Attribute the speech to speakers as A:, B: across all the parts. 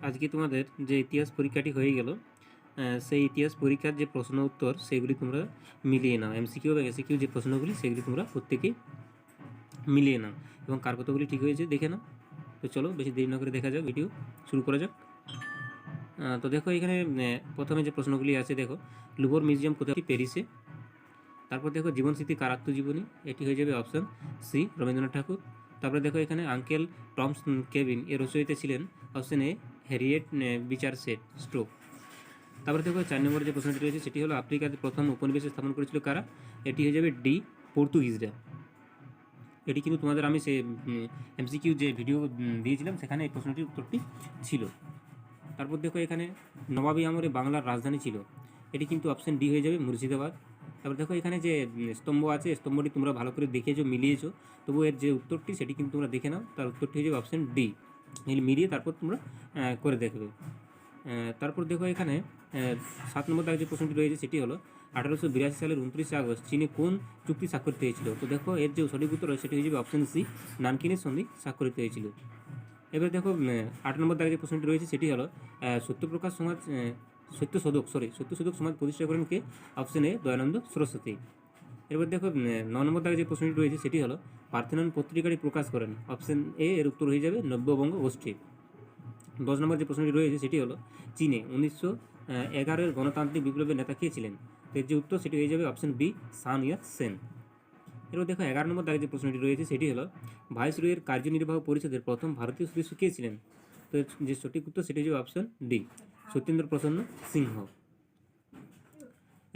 A: আজকে তোমাদের যে ইতিহাস পরীক্ষাটি হয়ে গেল, সেই ইতিহাস পরীক্ষার যে প্রশ্ন উত্তর সেগুলি তোমরা মিলিয়ে নাও। এমসিকিউ এবং এসিকিউ যে প্রশ্নগুলি সেগুলি তোমরা প্রত্যেকেই মিলিয়ে নাও এবং কার কতগুলি ঠিক হয়েছে দেখে নাও। তো চলো বেশি দেরি না করে দেখা যাক, ভিডিও শুরু করা যাক। তো দেখো এখানে প্রথমে যে প্রশ্নগুলি আছে, দেখো লুভর মিউজিয়াম কোথায়? প্যারিসে। তারপর দেখো জীবন স্মৃতি কার আত্মজীবনী? এটি হয়ে যাবে অপশন সি, রবীন্দ্রনাথ ঠাকুর। তারপরে দেখো এখানে আঙ্কেল টমস কেবিন এর রচয়িতা ছিলেন অপশন এ, হ্যারিয়েট বিচার সেট স্ট্রোক। তারপরে দেখো 4 নম্বরে যে প্রশ্নটি রয়েছে সেটি হলো আফ্রিকাতে প্রথম উপনিবেশ স্থাপন করেছিল কারা? এটি হয়ে যাবে ডি, পর্তুগিজরা। এটি কিন্তু তোমাদের আমি সে এমসিকিউ যে ভিডিও দিয়েছিলাম সেখানে এই প্রশ্নটির উত্তরটি ছিল। তারপর দেখো এখানে নবাবী আমলে বাংলার রাজধানী ছিল, এটি কিন্তু অপশন ডি হয়ে যাবে মুর্শিদাবাদ। তারপর দেখো এখানে যে স্তম্ভ আছে, স্তম্ভটি তোমরা ভালো করে দেখেছো, মিলিয়েছো, তবু এর যে উত্তরটি সেটি কিন্তু তোমরা দেখে নাও, তার উত্তরটি হয়ে যাবে অপশন ডি। মিলিয়ে তারপর তোমরা করে দেখবে। তারপর দেখো এখানে 7 নম্বর দাগে যে প্রশ্নটি রয়েছে সেটি হলো 1882 সালের 29 আগস্ট চীনে কোন চুক্তি স্বাক্ষরিত হয়েছিল? তো দেখো এর যে সঠিক উত্তর সেটি হয়ে যাবে অপশন সি, নানকিনের সন্ধি স্বাক্ষরিত হয়েছিল। এবার দেখো 8 নম্বর দাগে যে প্রশ্নটি রয়েছে সেটি হলো সত্যপ্রকাশ সমাজ সত্যশোধক সমাজ প্রতিষ্ঠা করেন কে? Option A, Dayanand Saraswati. এরপর দেখো 9 নম্বর দাগে যে প্রশ্নটি রয়েছে সেটি হলো পার্থেনন পত্রিকাটি প্রকাশ করেন? অপশন এ এর উত্তর হয়ে যাবে নব্যবঙ্গ গোষ্ঠী। 10 নম্বর যে প্রশ্নটি রয়েছে সেটি হলো চীনে 1911 গণতান্ত্রিক বিপ্লবের নেতা কে ছিলেন? এর যে উত্তর সেটি হয়ে যাবে অপশন বি, সান ইয়াত সেন। এরপর দেখো 11 নম্বর দাগে যে প্রশ্নটি রয়েছে সেটি হলো ভাইসরয়ের কার্যনির্বাহ পরিষদের প্রথম ভারতীয় সদস্য কে ছিলেন? তো যে সঠিক উত্তর সেটি হয়ে যাবে অপশন ডি, সত্যেন্দ্র প্রসন্ন সিংহ।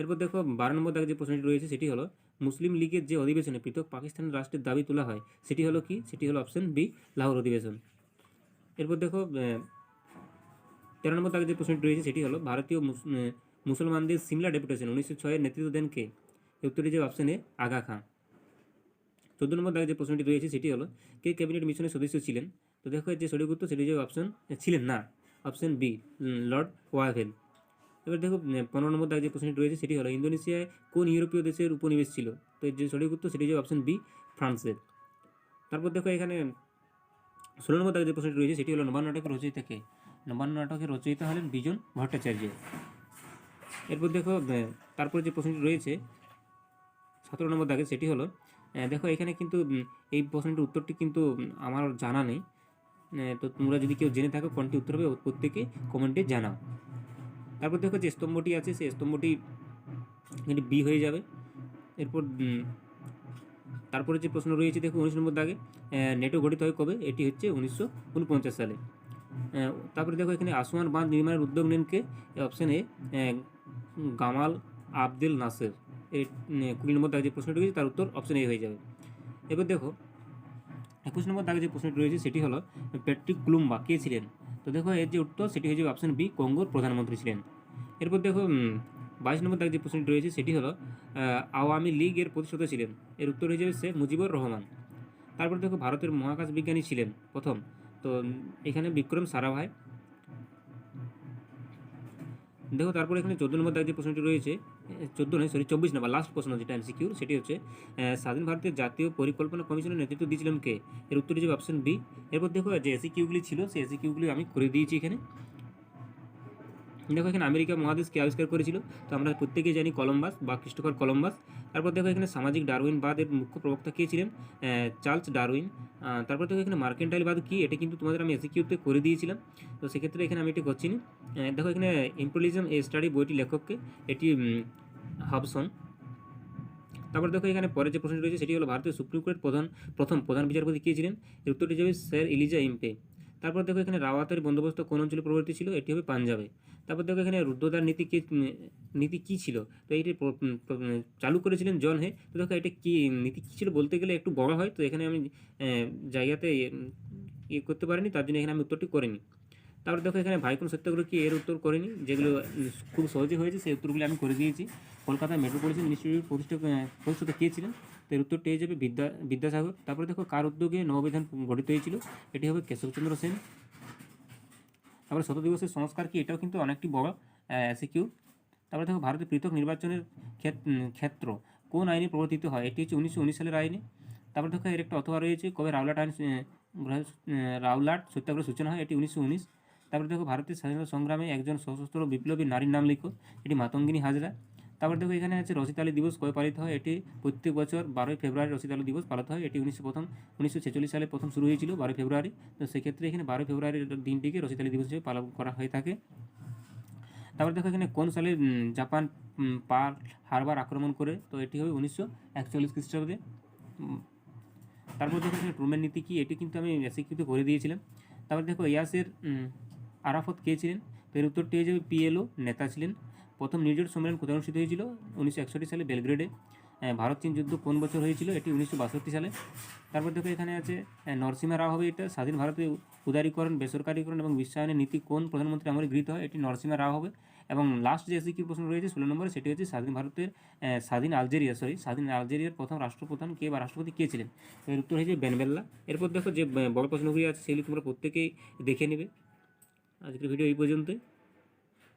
A: এরপর দেখো 12 নম্বর দাগে যে প্রশ্নটি রয়েছে সেটি হলো মুসলিম লীগের যে অধিবেশনে পৃথক পাকিস্তান রাষ্ট্রের দাবি তোলা হয় সেটি হলো কি? সেটি হলো অপশন বি, লাহোর অধিবেশন। এরপর দেখো 13 নম্বর দাগে যে প্রশ্নটি রয়েছে সেটি হলো ভারতীয় মুসলমানদের সিমলা ডেপুটেশন 1906 নেতৃত্ব দেন কে? উত্তরটি যে অপশন এ, আগা খাঁ। 14 নম্বর দাগে যে প্রশ্নটি রয়েছে সেটি হলো কে ক্যাবিনেট মিশনের সদস্য ছিলেন? তো দেখো যে সঠিক উত্তর সেটি যে অপশন ছিলেন না, অপশন বি, লর্ড ওয়াভেল। এবার দেখো 15 নম্বর দাগে যে প্রশ্নটি রয়েছে সেটি হলো ইন্দোনেশিয়ায় কোন ইউরোপীয় দেশের উপনিবেশ ছিল? তো এর যে সঠিক উত্তর সেটি যে অপশন বি, ফ্রান্সের। তারপর দেখো এখানে 16 নম্বর দাগে যে প্রশ্নটি রয়েছে সেটি হলো নবান্ন নাটকের রচয়িতা কে? নবান্ন নাটকের রচয়িতা হলেন বিজন ভট্টাচার্য। এরপর দেখো তারপরে যে প্রশ্নটি রয়েছে 17 নম্বর দাগে সেটি হলো দেখো এখানে কিন্তু এই প্রশ্নটির উত্তরটি কিন্তু আমার জানা নেই। তো তোমরা যদি কেউ জেনে থাকো কোনটি উত্তর হবে প্রত্যেকে কমেন্টে জানাও। তারপর দেখো যে স্তম্ভটি আছে সেই স্তম্ভটি এটি বি হয়ে যাবে। এরপর তারপরে যে প্রশ্ন রয়েছে দেখো 19 নম্বর দাগে নেটো গঠিত হয় কবে? এটি হচ্ছে 1949 সালে। তারপরে দেখো এখানে আসওয়ান বাঁধ নির্মাণের উদ্যোগ নেন কে? Option A, Gamal Abdel Nasser. এই 20 নম্বর দাগে যে প্রশ্নটি রয়েছে তার উত্তর অপশন এ হয়ে যাবে। এবার দেখো 21 নম্বর দাগে যে প্রশ্নটি রয়েছে সেটি হলো প্যাট্রিক কুলুম্বা কে ছিলেন? তো দেখো এর যে উত্তর সেটি হয়ে যাবে অপশন বি, কঙ্গোর প্রধানমন্ত্রী ছিলেন। এরপর দেখো 22 নম্বর দাগে যে প্রশ্নটি রয়েছে সেটি হলো আওয়ামী লীগের প্রতিষ্ঠাতা ছিলেন? এর উত্তর হয়ে যাবে শেখ মুজিবুর রহমান। তারপর দেখো ভারতের মহাকাশ বিজ্ঞানী ছিলেন প্রথম? তো এখানে বিক্রম সারাভাই। দেখো তারপর এখানে 14 নম্বর দাগে যে প্রশ্নটি রয়েছে 24 নম্বর লাস্ট প্রশ্ন যেটা এমসিকিউ সেটি হচ্ছে স্বাধীন ভারতের জাতীয় পরিকল্পনা কমিশনের নেতৃত্ব দিয়েছিলেন কে? এর উত্তর হিসেবে অপশন বি। এরপর দেখো যে এসিকিউগুলি ছিল সেই এসিকিউগুলি আমি করে দিয়েছি এখানে। দেখো এখানে আমেরিকা মহাদেশকে আবিষ্কার করেছিল? তো আমরা প্রত্যেকেই জানি কলম্বাস বা ক্রিস্টোফার কলম্বাস। তারপর দেখো এখানে সামাজিক ডারউইনবাদের মুখ্য প্রবক্তা কে ছিলেন? Charles Darwin. তারপর দেখো এখানে মার্কেন্টাইলবাদ কি? এটা কিন্তু তোমাদের আমি এসিকিউতে করে দিয়েছিলাম, তো সেক্ষেত্রে এখানে আমি এটি করছি না। দেখো এখানে ইম্পেরিয়ালিজম এ স্টাডি বইটি লেখককে? এটি হবসন। তারপর দেখো এখানে পরে যে প্রশ্নটি রয়েছে সেটি হলো ভারতীয় সুপ্রিম কোর্টের প্রথম প্রধান বিচারপতি কে ছিলেন? এর উত্তরটি যাবে স্যার এলিজা ইম্পে। তারপর দেখো এখানে রাওয়াতের বন্দোবস্ত কোন অঞ্চলে প্রবর্তিত ছিল? এটি হবে পাঞ্জাবে। তারপর দেখো এখানে রুদ্ধদ্বার নীতি কি ছিল? তো এইটি চালু করেছিলেন জন হে। তো দেখো এটা কি নীতি কী ছিল বলতে গেলে একটু বড় হয়, তো এখানে আমি জায়গাতে ইয়ে করতে পারিনি, তার জন্য এখানে আমি উত্তরটি করিনি। তারপর দেখো এখানে ভাইকোন সত্যাগ্রহ কি? এর উত্তর করিনি, যেগুলো খুব সহজে হয়েছে সেই উত্তরগুলো আমি করে দিয়েছি। কলকাতা মেট্রোপলিটন ইনস্টিটিউট প্রতিষ্ঠাতা কে ছিলেন? তো এর উত্তরটি হয়ে যাবে বিদ্যাসাগর। তারপরে দেখো কার উদ্যোগে নববিধান গঠিত হয়েছিল? এটি হবে কেশবচন্দ্র সেন। তারপরে 100 দিবসের সংস্কার কি? এটাও কিন্তু অনেকটি বড় এসিকিউ। তারপরে দেখো ভারতের পৃথক নির্বাচনের ক্ষেত্র কোন আইনে প্রবর্তিত হয়? এটি হচ্ছে 1919 সালের আইনে। তারপরে দেখো এর একটা অথবা রয়েছে কবে রাওলাট সত্যাগ্রহ সূচনা হয়? এটি 1919। তারপর দেখো ভারতের স্বাধীনতা সংগ্রামে একজন সশস্ত্র বিপ্লবী নারীর নাম লিখো, এটি মাতঙ্গিনী হাজরা। তারপর দেখো এখানে আছে রচিত আলী দিবস কবে পালিত হয়, এটি প্রত্যেক বছর 12ই ফেব্রুয়ারি রচিত আলী দিবস পালিত হয়। এটি 1946 সালে প্রথম শুরু হয়েছিল 12ই ফেব্রুয়ারি। তো সেক্ষেত্রে এখানে 12ই ফেব্রুয়ারির দিনটিকে রচিত আলী দিবস হিসেবে পালন করা হয়ে থাকে। তারপর দেখো এখানে কোন সালে জাপান পার্ল হারবার আক্রমণ করে, তো এটি হবে 1941 খ্রিস্টাব্দে। তারপর দেখো এখানে ট্রুম্যান নীতি কি, এটি কিন্তু আমি এসিকিউতে করে দিয়েছিলাম। তারপর দেখো ইয়াসের আরাফত কে ছিলেন, তো এর উত্তরটি হয়ে যাবে পিএলও নেতা ছিলেন। প্রথম নির্জোট সম্মেলন কোথায় অনুষ্ঠিত হয়েছিল, 1961 সালে বেলগ্রেডে। ভারত চীন যুদ্ধ কোন বছর হয়েছিল, এটি 1962 সালে। তারপর দেখো এখানে আছে নরসিমহা রাও হবে এটা, স্বাধীন ভারতে উদারীকরণ, বেসরকারীকরণ এবং বিশ্বায়নের নীতি কোন প্রধানমন্ত্রী আমলে গৃহীত হয়, এটি নরসিমহা রাও হবে। এবং লাস্ট যে এসিকিউ প্রশ্ন রয়েছে 16 নম্বরে, সেটি হচ্ছে স্বাধীন আলজেরিয়ার প্রথম রাষ্ট্রপ্রধান কে বা রাষ্ট্রপতি কে ছিলেন, তো এর উত্তর হয়েছে বেনবেল্লা। এরপর দেখো যে বড় প্রশ্নগুলি আছে সেগুলি তোমরা প্রত্যেকেই দেখে নেবে। আজকের ভিডিও এই পর্যন্তই।